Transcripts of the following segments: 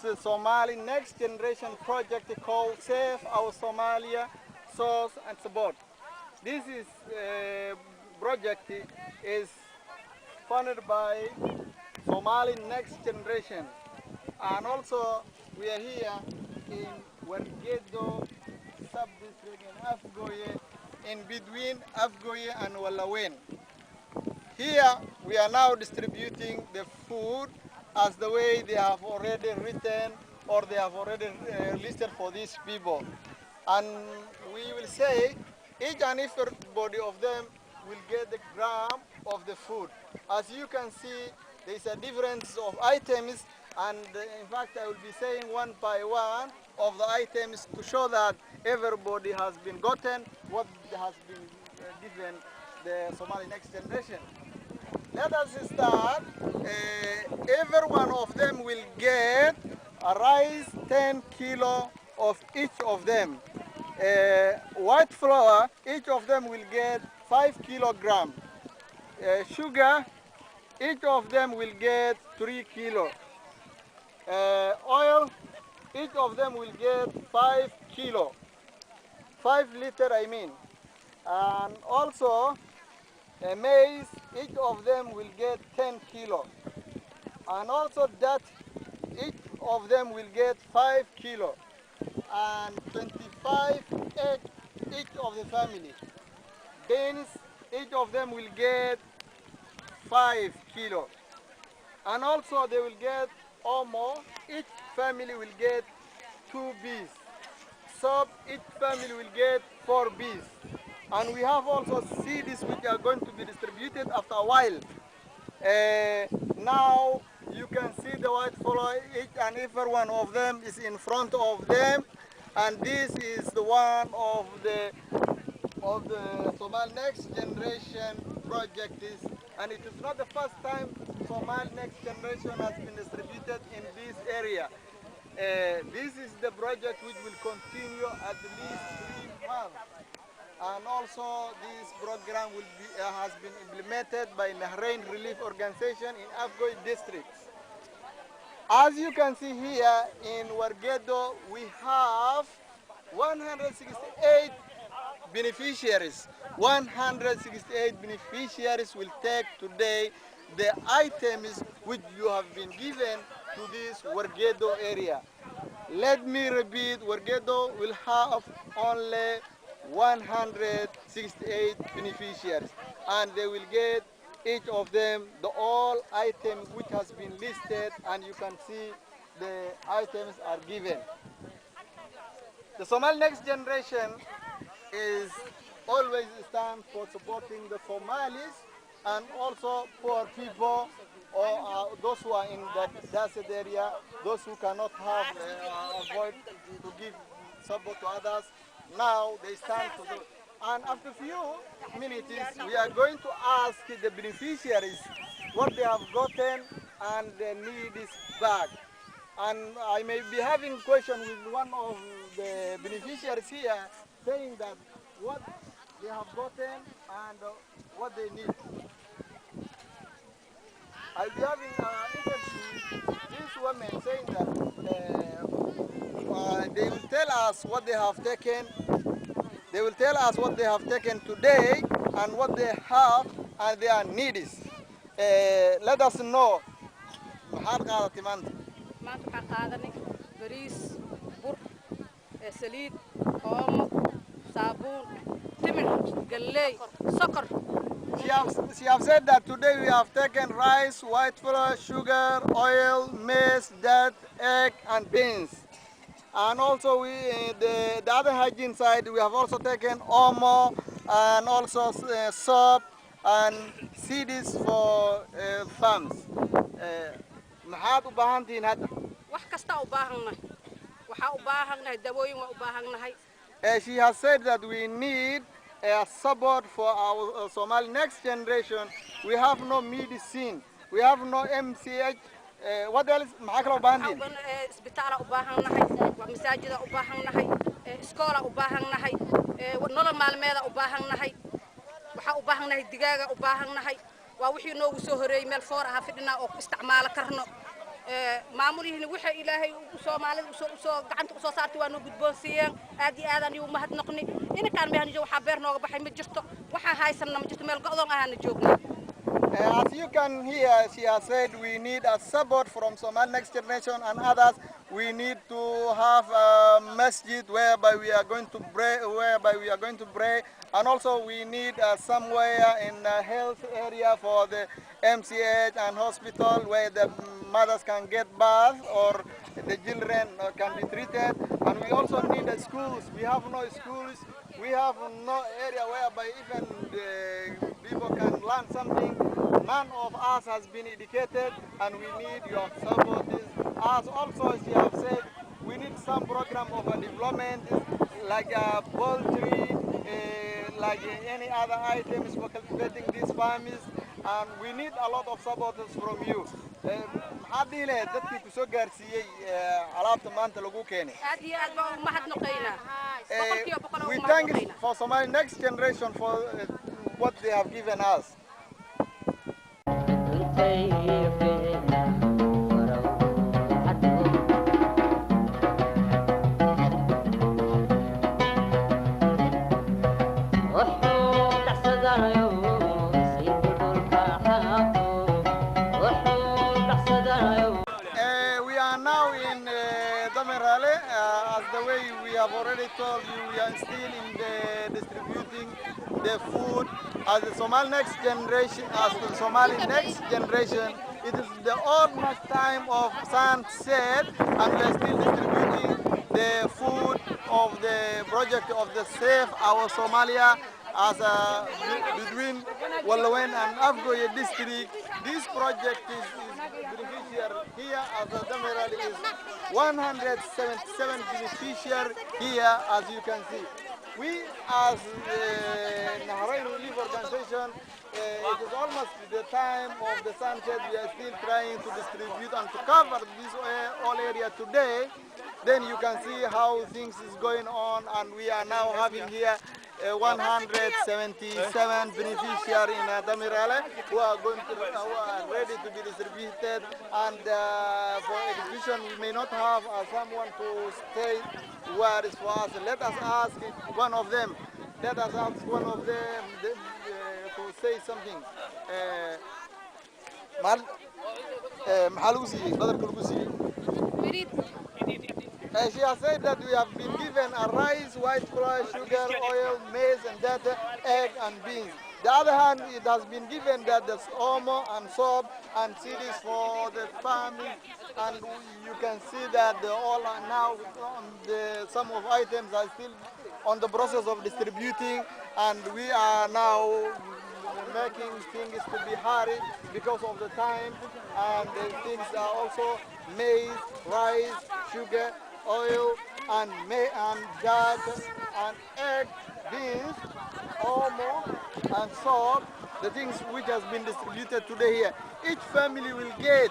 the Somali Next Generation project called Save Our Somalia, Source and Support. This is project is funded by Somali Next Generation, and also we are here in Wargedo sub-district in Afgoye, in between Afgoye and Walawen. Here we are now distributing the food as the way they have already written or they have already listed for these people. And we will say each and everybody of them will get the gram of the food. As you can see, there is a difference of items, and in fact I will be saying one by one of the items to show that everybody has been gotten what has been given the Somali Next Generation. Let us start. Every one of them will get a rice 10 kilo of each of them. White flour, each of them will get 5 kilogram. Sugar, each of them will get 3 kilo. Oil, each of them will get 5 kilo. 5 liter I mean. And also maize, each of them will get 10 kilo. And also that each of them will get 5 kilo. And 25 egg each of the family. Beans, each of them will get 5 kilo. And also they will get omo, each family will get 2 bees. Soap, each family will get 4 bees. And we have also seeds which are going to be distributed after a while. Now you can see the white flour, each and every one of them is in front of them. And this is the one of the Somali Next Generation project is, and it is not the first time Somali Next Generation has been distributed in this area. This is the project which will continue at least 3 months. And also this program has been implemented by Nahrain Relief Organization in Afgoy district. As you can see here in Wargedo, we have 168 beneficiaries. 168 beneficiaries will take today the items which you have been given to this Wargedo area. Let me repeat, Wargedo will have only 168 beneficiaries, and they will get each of them the all items which has been listed, and you can see the items are given. The Somali Next Generation is always stand for supporting the Somalis and also poor people or those who are in the desert area, those who cannot have avoid to give support to others. Now they stand for those. And after a few minutes, we are going to ask the beneficiaries what they have gotten and their need is back. And I may be having a question with one of the beneficiaries here saying that what they have gotten and what they need. I'll be having an interview with this woman saying that they will tell us what they have taken. They will tell us what they have taken today and what they have and their needs. Let us know. maxaad qaadatay maanta maanta waxaan qaadanay bariis bur saliid oomo saabuun timir galley sokor. She have said that today we have taken rice, white flour, sugar, oil, maize, dates, egg, and beans. And also the other hygiene side, we have also taken omo and also soap and seeds for farms. maxaad u baahan tihiin hadda? wax kasta u baahannahay waxa u baahannahay dawooyin waa u baahannahay. She has said that we need support for our Somali Next Generation. We have no medicine, we have no MCH. What else? maxaa kale u baahan tihiin? isbitaala u baahannahay, waa masaajida u baahannahay, iskoola u baahannahay, nolol maalmeeda u baahannahay, waxa u baahannahay digaaga u baahannahay. waa wixii noogu soo horeeyay meel foor ah fidhina oo isticmaal karno. maamulihina waxa ilaahay Soomaalida soo gacanta soo saartay waa noo gudboonsiiyeen aad iyo aad aan mahad noqni in kaan meehna waxa beer nooga baxay ma jirto waxa haysanna ma jirto meel go'doon ahana joognaa. As you can hear, she has said we need a support from Somali Next Generation and others. We need to have a masjid whereby we are going to pray, and also we need somewhere in a health area for the MCH and hospital where the mothers can get bath or the children can be treated. And we also need schools. We have no schools. We have no area whereby even the people can learn something. None of us has been educated, and we need your support. As also she have said, we need some program of development, like poultry, like any other items for cultivating these farms, and we need a lot of support from you. maxaad leedahay dadkii ku soo gaarsiiyay alaabta maanta lagu keenay aad iyo aad baan u mahad noqoynaa we thank for Somali Next Generation for what they have given us. We are now in Damerale. As the way we have already told you, we are still in the distributing the food as the Somali Next Generation. It is the almost time of sunset, and we are still distributing the food of the project of the Save Our Somalia as between Walawen and Afgoye district. This project is beneficiary here as the Damerali is 177 beneficiary here, as you can see. We as Naharain Relief Organization, it is almost the time of the sunset. We are still trying to distribute and to cover this all area today. Then you can see how things is going on, and we are now having here 177 beneficiaries in Damirale who are ready to be distributed. And for exhibition, we may not have someone to stay where is for us. Let us ask one of them. Let us ask one of them to say something. She has said that we have been given a rice, white flour, sugar, oil, maize, and data, egg, and beans. The other hand, it has been given that there's omo and soap and CDs for the family, and you can see that all are now some of items are still on the process of distributing, and we are now making things to be hurried because of the time, and the things are also maize, rice, sugar, oil, and data, and egg, beans, omo, and salt, the things which has been distributed today here. Each family will get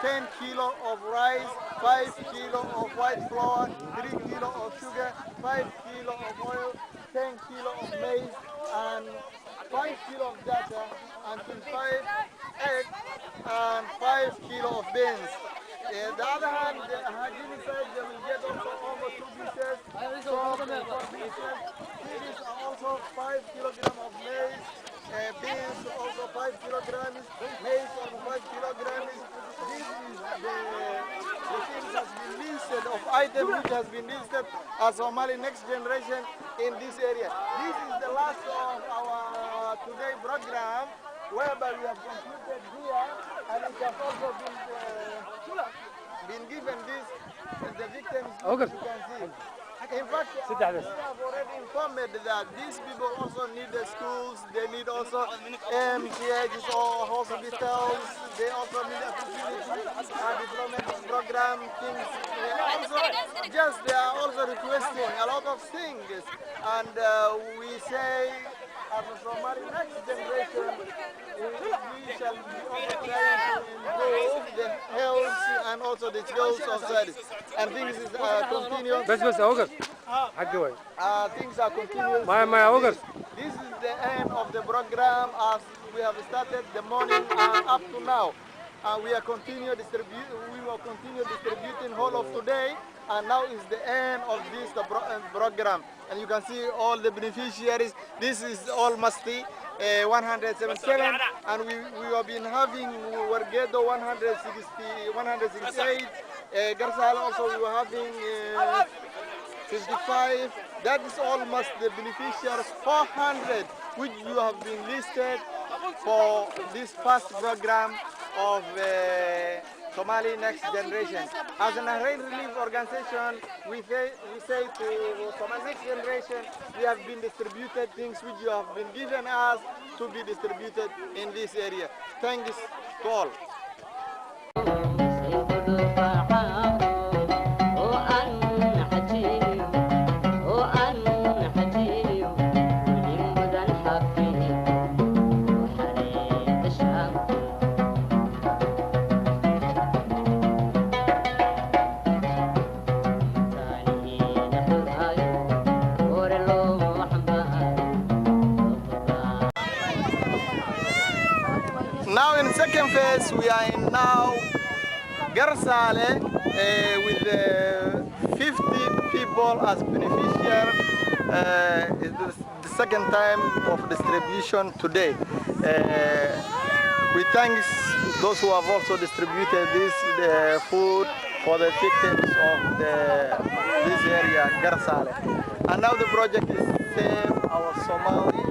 10 kilo of rice, 5 kilo of white flour, 3 kilo of sugar, 5 kilo of oil, 10 kilo of maize, and 5 kilo of data, and 25 eggs, and 5 kilo of beans. The other hand, the Hajini said they will get also almost 2 pieces, salt and 4 pieces. These are also 5 kilograms of maize, beans also 5 kilograms, maize also 5 kilograms. This is the things has been listed of items which has been listed as Somali Next Generation in this area. This is the last of our today program, whereby we have concluded here, and it has also been given this the victims you can see. In fact, we have already informed that these people also need the schools, they need also MCHs or hospitals, they also need a facility, development program, things. They are also requesting a lot of things, and we say, as a Somali Next Generation, we shall be also trying to improve the health and also the skills of studies. And things is continuous. Things are continuous. This is the end of the program as we have started the morning up to now. and we will continue distributing whole of today, and now is the end of this program. And you can see all the beneficiaries. This is almost 177, and we have been having Wargedo 168, Garsal also we were having 55. That is almost the beneficiaries 400 which you have been listed for this first program of Somali Next Generation. As an rain relief organization, we say to Somali Next Generation, we have been distributed things which you have been given us to be distributed in this area. Thanks to all. Now in second phase, we are in now Garsale with 50 people as beneficiaries. It's the second time of distribution today. We thank those who have also distributed this food for the victims of this area, Garsale. And now the project is Save Our Somali.